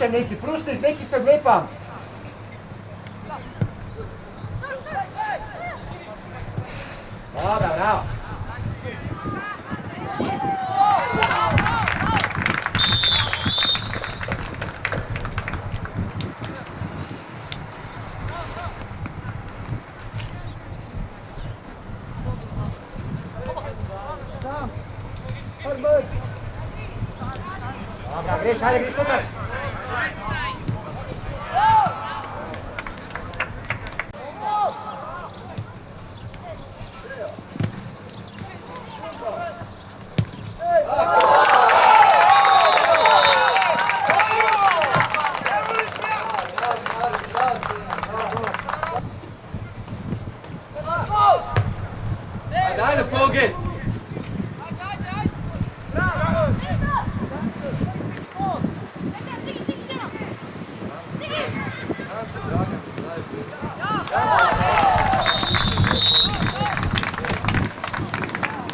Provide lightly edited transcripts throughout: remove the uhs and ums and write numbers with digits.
više neki, prusti, neki se odlepam. Dobro, bravo. Dobra, greš, ajde, greš unutar. Ajde, pogled!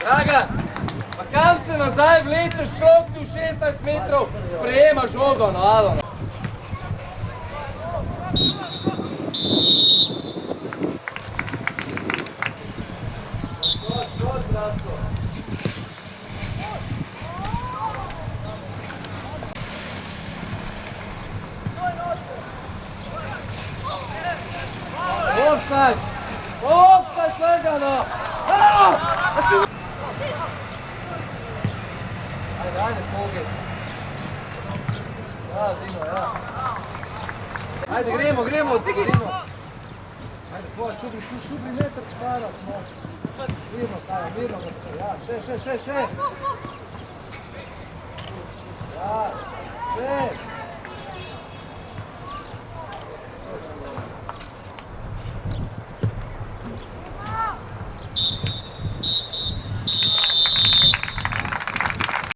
Dragan, pa kam se nazaj vlečeš, človek ti v 16 metrov sprejema žogo, no, alo. Skod, Zratko. Offside! Offside, lagano! Ajde, pogled. Ja, Zino, ja. Ajde, gremo, Cigi, Zino. Ajde, tvoj, čubri metar čkara. Mirno, Kaja, mirno. Ja, še. Ja.